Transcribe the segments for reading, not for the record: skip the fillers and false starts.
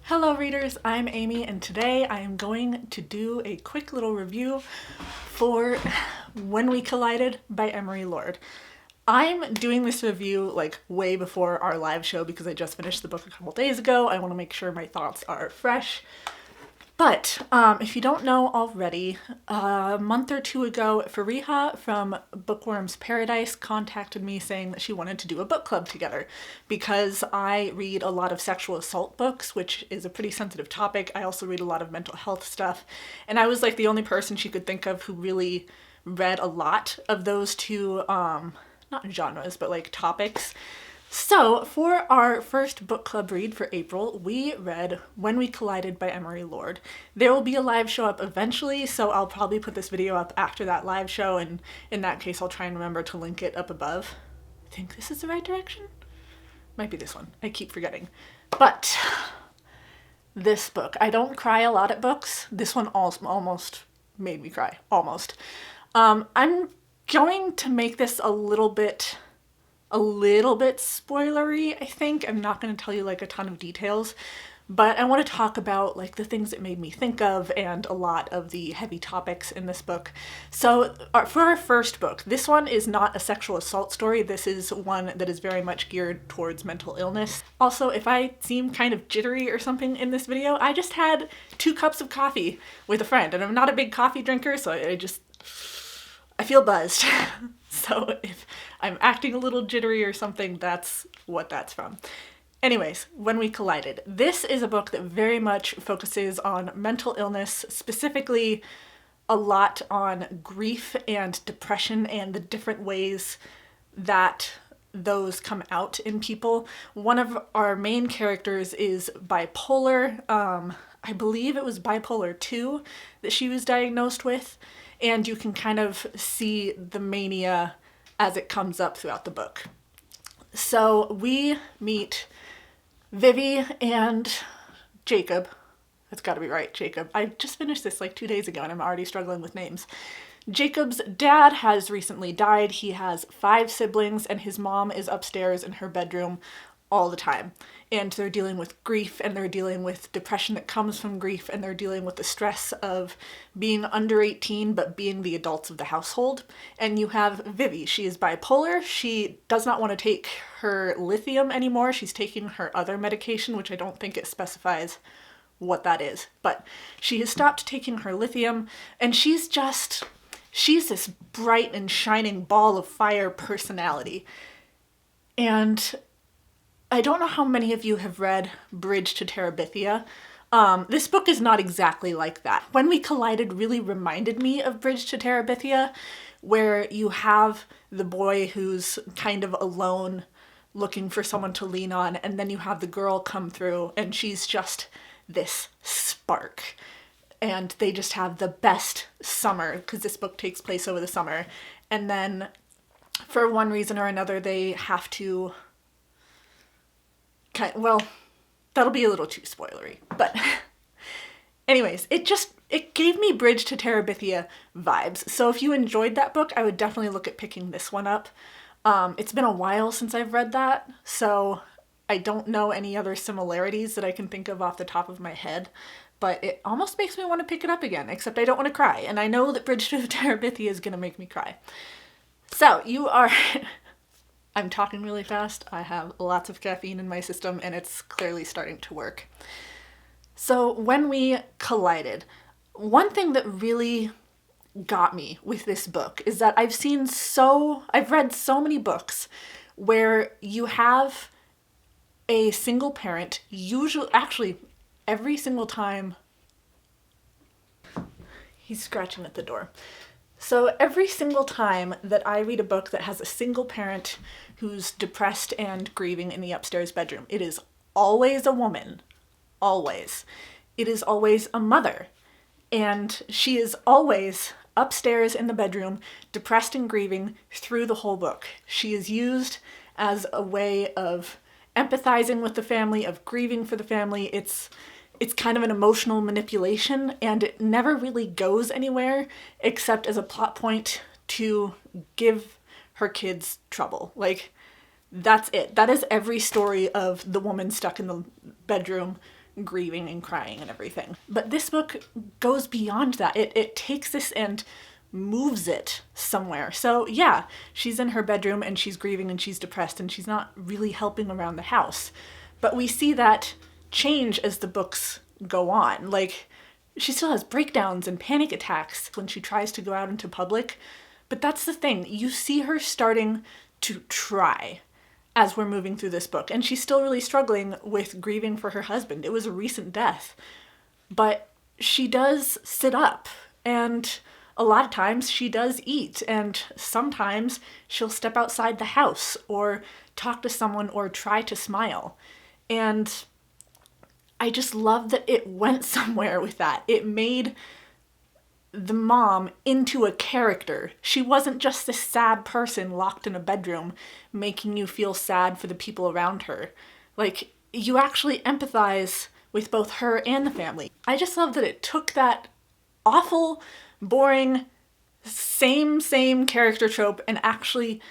Hello readers, I'm Amy and today I am going to do a quick little review for When We Collided by Emery Lord. I'm doing this review like way before our live show because I just finished the book a couple days ago. I want to make sure my thoughts are fresh. But if you don't know already, a month or two ago, Fariha from bookwormsparadisee contacted me saying that she wanted to do a book club together because I read a lot of sexual assault books, which is a pretty sensitive topic. I also read a lot of mental health stuff, and I was like the only person she could think of who really read a lot of those two, not genres, but like topics. So for our first book club read for April, we read When We Collided by Emery Lord. There will be a live show up eventually, so I'll probably put this video up after that live show, and in that case I'll try and remember to link it up above. I think this is the right direction? Might be this one. I keep forgetting. But this book, I don't cry a lot at books. This one almost made me cry. Almost. I'm going to make this a little bit spoilery, I think. I'm not going to tell you like a ton of details, but I want to talk about like the things it made me think of and a lot of the heavy topics in this book. So for our first book, this one is not a sexual assault story. This is one that is very much geared towards mental illness. Also, if I seem kind of jittery or something in this video, I just had 2 cups of coffee with a friend, and I'm not a big coffee drinker, so I feel buzzed. So if I'm acting a little jittery or something, that's what that's from. Anyways, When We Collided. This is a book that very much focuses on mental illness, specifically a lot on grief and depression and the different ways that those come out in people. One of our main characters is bipolar. I believe it was bipolar 2 that she was diagnosed with. And you can kind of see the mania as it comes up throughout the book. So we meet Vivi and Jacob. That's gotta be right, Jacob. I just finished this like 2 days ago and I'm already struggling with names. Jacob's dad has recently died. He has 5 siblings and his mom is upstairs in her bedroom all the time. And they're dealing with grief, and they're dealing with depression that comes from grief, and they're dealing with the stress of being under 18 but being the adults of the household. And you have Vivi. She is bipolar. She does not want to take her lithium anymore. She's taking her other medication, which I don't think it specifies what that is. But she has stopped taking her lithium, and she's this bright and shining ball of fire personality. And I don't know how many of you have read Bridge to Terabithia. This book is not exactly like that. When We Collided really reminded me of Bridge to Terabithia, where you have the boy who's kind of alone looking for someone to lean on, and then you have the girl come through and she's just this spark. And they just have the best summer, because this book takes place over the summer. And then for one reason or another, they have to well, that'll be a little too spoilery, but anyways, it gave me Bridge to Terabithia vibes. So if you enjoyed that book, I would definitely look at picking this one up. It's been a while since I've read that, so I don't know any other similarities that I can think of off the top of my head, but it almost makes me want to pick it up again, except I don't want to cry, and I know that Bridge to Terabithia is going to make me cry. So you are... I'm talking really fast. I have lots of caffeine in my system and it's clearly starting to work. So When We Collided, one thing that really got me with this book is that I've read so many books where you have a single parent, actually every single time. He's scratching at the door. So every single time that I read a book that has a single parent who's depressed and grieving in the upstairs bedroom, it is always a woman. Always. It is always a mother. And she is always upstairs in the bedroom, depressed and grieving through the whole book. She is used as a way of empathizing with the family, of grieving for the family. It's kind of an emotional manipulation, and it never really goes anywhere except as a plot point to give her kids trouble. Like, that's it. That is every story of the woman stuck in the bedroom grieving and crying and everything. But this book goes beyond that. It takes this and moves it somewhere. So yeah, she's in her bedroom and she's grieving and she's depressed and she's not really helping around the house. But we see that change as the books go on. Like, she still has breakdowns and panic attacks when she tries to go out into public. But that's the thing. You see her starting to try as we're moving through this book. And she's still really struggling with grieving for her husband. It was a recent death. But she does sit up, and a lot of times she does eat, and sometimes she'll step outside the house or talk to someone or try to smile. And I just love that it went somewhere with that. It made the mom into a character. She wasn't just this sad person locked in a bedroom making you feel sad for the people around her. Like, you actually empathize with both her and the family. I just love that it took that awful, boring, same character trope and actually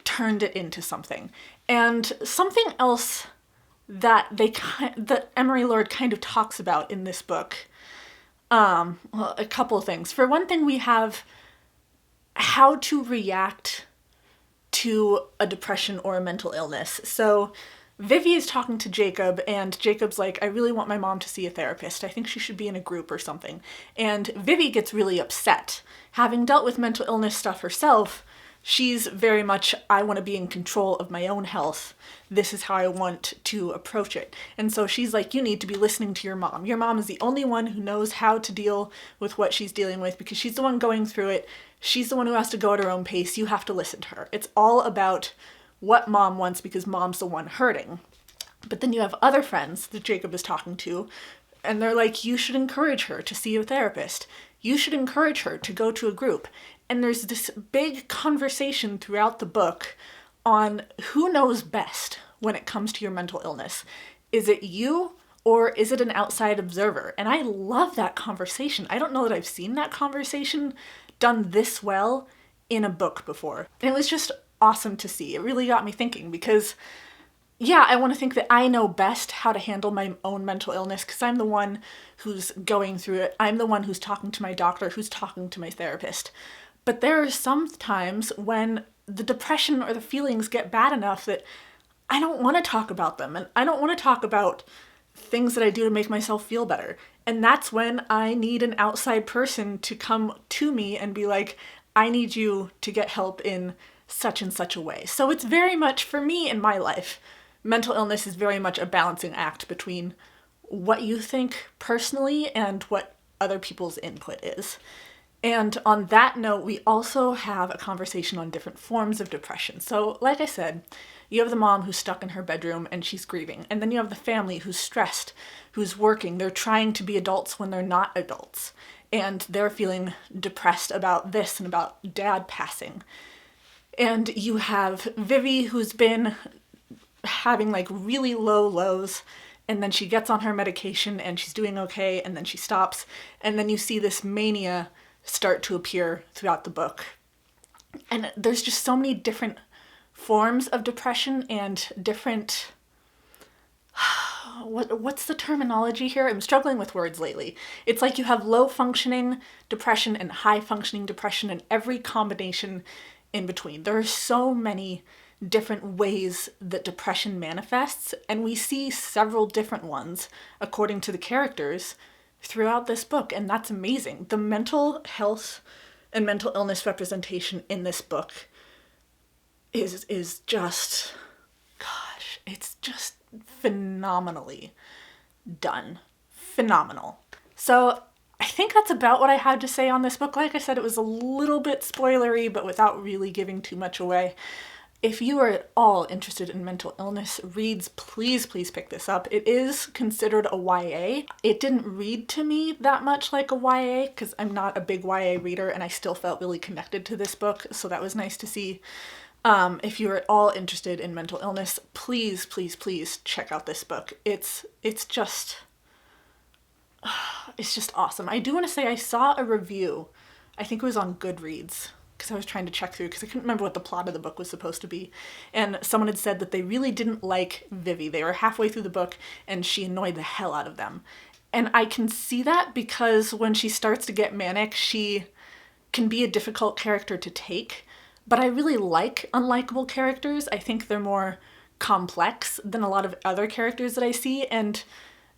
turned it into something. And something else that Emery Lord kind of talks about in this book, well, a couple of things. For one thing, we have how to react to a depression or a mental illness. So Vivi is talking to Jacob, and Jacob's like, I really want my mom to see a therapist. I think she should be in a group or something. And Vivi gets really upset. Having dealt with mental illness stuff herself, she's very much, I want to be in control of my own health. This is how I want to approach it. And so she's like, you need to be listening to your mom. Your mom is the only one who knows how to deal with what she's dealing with because she's the one going through it. She's the one who has to go at her own pace. You have to listen to her. It's all about what mom wants because mom's the one hurting. But then you have other friends that Jacob is talking to, and they're like, you should encourage her to see a therapist. You should encourage her to go to a group. And there's this big conversation throughout the book on who knows best when it comes to your mental illness. Is it you or is it an outside observer? And I love that conversation. I don't know that I've seen that conversation done this well in a book before. And it was just awesome to see. It really got me thinking because, yeah, I want to think that I know best how to handle my own mental illness because I'm the one who's going through it. I'm the one who's talking to my doctor, who's talking to my therapist. But there are some times when the depression or the feelings get bad enough that I don't want to talk about them. And I don't want to talk about things that I do to make myself feel better. And that's when I need an outside person to come to me and be like, I need you to get help in such and such a way. So it's very much, for me in my life, mental illness is very much a balancing act between what you think personally and what other people's input is. And on that note, we also have a conversation on different forms of depression. So like I said, you have the mom who's stuck in her bedroom and she's grieving. And then you have the family who's stressed, who's working. They're trying to be adults when they're not adults. And they're feeling depressed about this and about dad passing. And you have Vivi who's been having like really low lows, and then she gets on her medication and she's doing okay, and then she stops. And then you see this mania start to appear throughout the book. And there's just so many different forms of depression and different... What's the terminology here? I'm struggling with words lately. It's like you have low-functioning depression and high-functioning depression and every combination in between. There are so many different ways that depression manifests, and we see several different ones according to the characters throughout this book, and that's amazing. The mental health and mental illness representation in this book is just, gosh, it's just phenomenally done. Phenomenal. So I think that's about what I had to say on this book. Like I said, it was a little bit spoilery, but without really giving too much away. If you are at all interested in mental illness reads, please pick this up. It is considered a YA. It didn't read to me that much like a YA because I'm not a big YA reader, and I still felt really connected to this book, so that was nice to see. If you're at all interested in mental illness, please check out this book. It's just awesome. I do want to say I saw a review, I think it was on Goodreads, because I was trying to check through because I couldn't remember what the plot of the book was supposed to be. And someone had said that they really didn't like Vivi. They were halfway through the book and she annoyed the hell out of them. And I can see that because when she starts to get manic, she can be a difficult character to take. But I really like unlikable characters. I think they're more complex than a lot of other characters that I see. And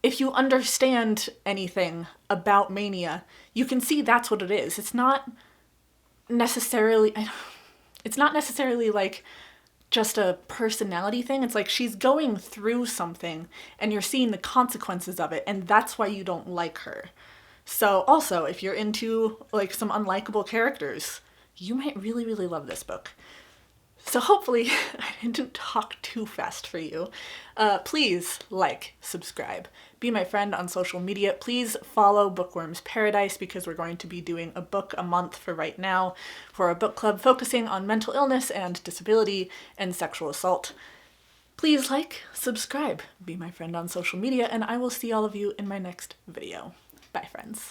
if you understand anything about mania, you can see that's what it is. It's not necessarily like just a personality thing. It's like she's going through something and you're seeing the consequences of it, and that's why you don't like her. So also, if you're into like some unlikable characters, you might really, really love this book. So hopefully I didn't talk too fast for you. Please like, subscribe, be my friend on social media. Please follow Bookworms Paradise because we're going to be doing a book a month for right now for a book club focusing on mental illness and disability and sexual assault. Please like, subscribe, be my friend on social media, and I will see all of you in my next video. Bye, friends.